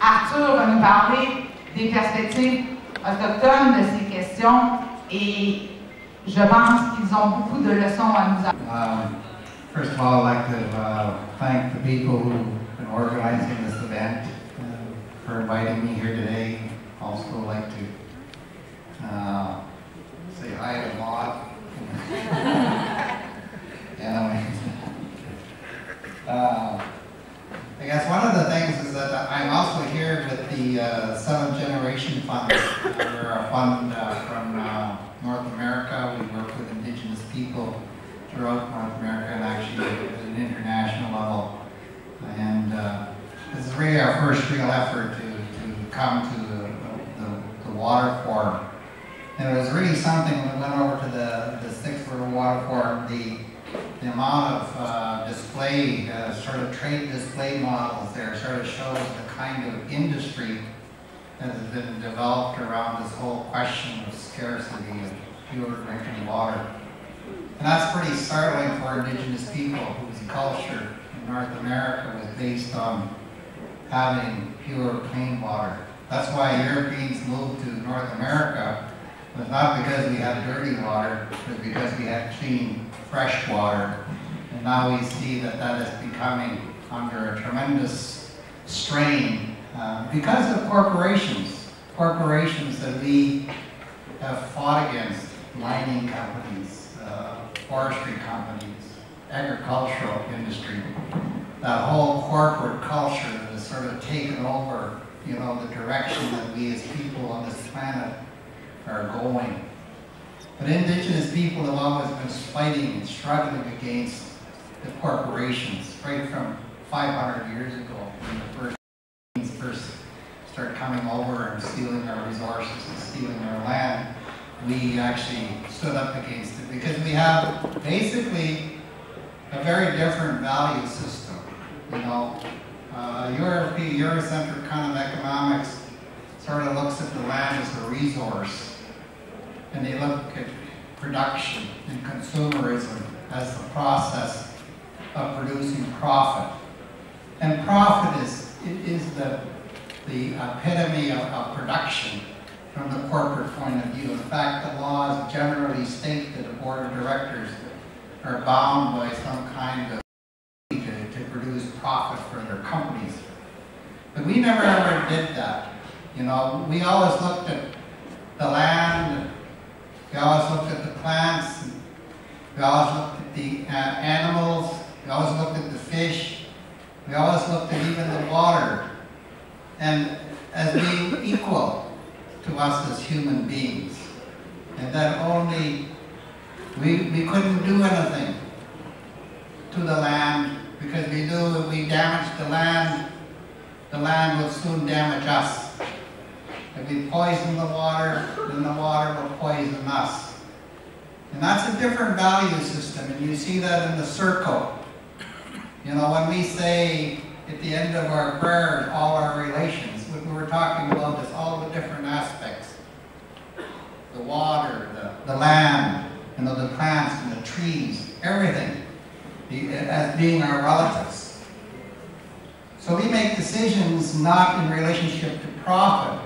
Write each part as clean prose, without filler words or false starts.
Arthur va nous parler des perspectives autochtones de ces questions et je pense qu'ils ont beaucoup de leçons à nous apprendre. First of all, I'd like to thank the people who've been organizing this event for inviting me here today. Also like to say hi to Maud. Anyway, I guess one of the things is that I'm also here with the Seventh Generation Fund. We're a fund from North America. We work with Indigenous people throughout North America and actually at an international level. And this is really our first real effort to come to the water forum. And it was really something when we went over to the Sixth World Water Forum, the amount of display, sort of trade display models there sort of shows the kind of industry that has been developed around this whole question of scarcity of pure drinking water. And that's pretty startling for Indigenous people whose culture in North America was based on having pure, clean water. That's why Europeans moved to North America, was not because we had dirty water, but because we had clean, fresh water. And now we see that that is becoming under a tremendous strain because of corporations that we have fought against, mining companies, forestry companies, agricultural industry. That whole corporate culture that has sort of taken over, you know, the direction that we as people on this planet are going. But Indigenous people have always been fighting and struggling against the corporations, right from 500 years ago when the first started coming over and stealing our resources and stealing our land. We actually stood up against it because we have basically a very different value system. You know, Eurocentric kind of economics sort of looks at the land as a resource, and they look at production and consumerism as the process of producing profit. And profit is the epitome of production from the corporate point of view. In fact, the laws generally state that a board of directors are bound by some kind of to produce profit for their companies. But we never ever did that. You know, we always looked at the land, we always looked at the plants, we always looked at the animals, we always looked at the fish, we always looked at even the water, and as being equal to us as human beings. And that only, we couldn't do anything to the land because we knew if we damaged the land would soon damage us. If we poison the water, then the water will poison us. And that's a different value system, and you see that in the circle. You know, when we say at the end of our prayers, all our relations, what we were talking about is all the different aspects. The water, the land, you know, the plants and the trees, everything, as being our relatives. So we make decisions not in relationship to profit,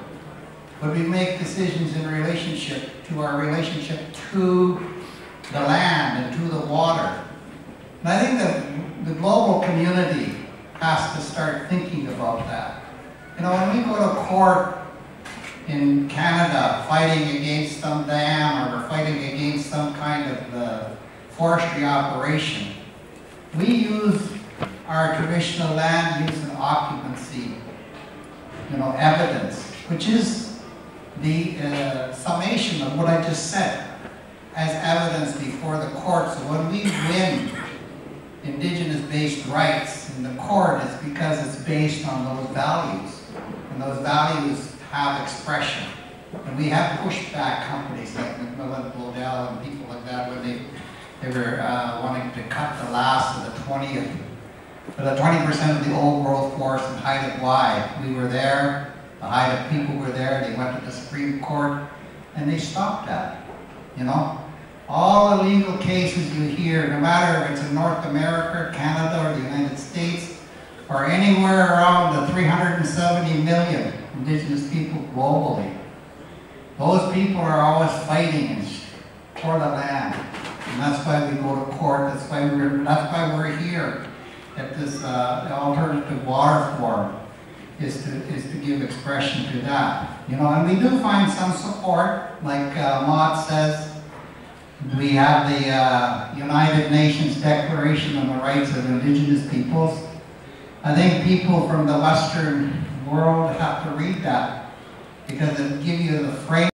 but we make decisions in relationship to our relationship to the land and to the water. And I think that the global community has to start thinking about that. You know, when we go to court in Canada fighting against some dam or we're fighting against some kind of forestry operation, we use our traditional land use and occupancy, you know, evidence, which is the summation of what I just said as evidence before the court. So when we win Indigenous-based rights in the court, it's because it's based on those values. And those values have expression. And we have pushed back companies like McMillan, Blodell, and people like that when they were wanting to cut the last of the 20% of the old growth forest in Haida Gwaii. We were there, the Haida people were there, they went to the Supreme Court, and they stopped that, you know. All the legal cases you hear, no matter if it's in North America, Canada, or the United States, or anywhere around the 370 million indigenous people globally. Those people are always fighting for the land. And that's why we go to court, that's why we're here at this alternative water forum, is to give expression to that. You know, and we do find some support, like Maud says. We have the United Nations Declaration on the Rights of Indigenous Peoples. I think people from the Western world have to read that, because it gives you the frame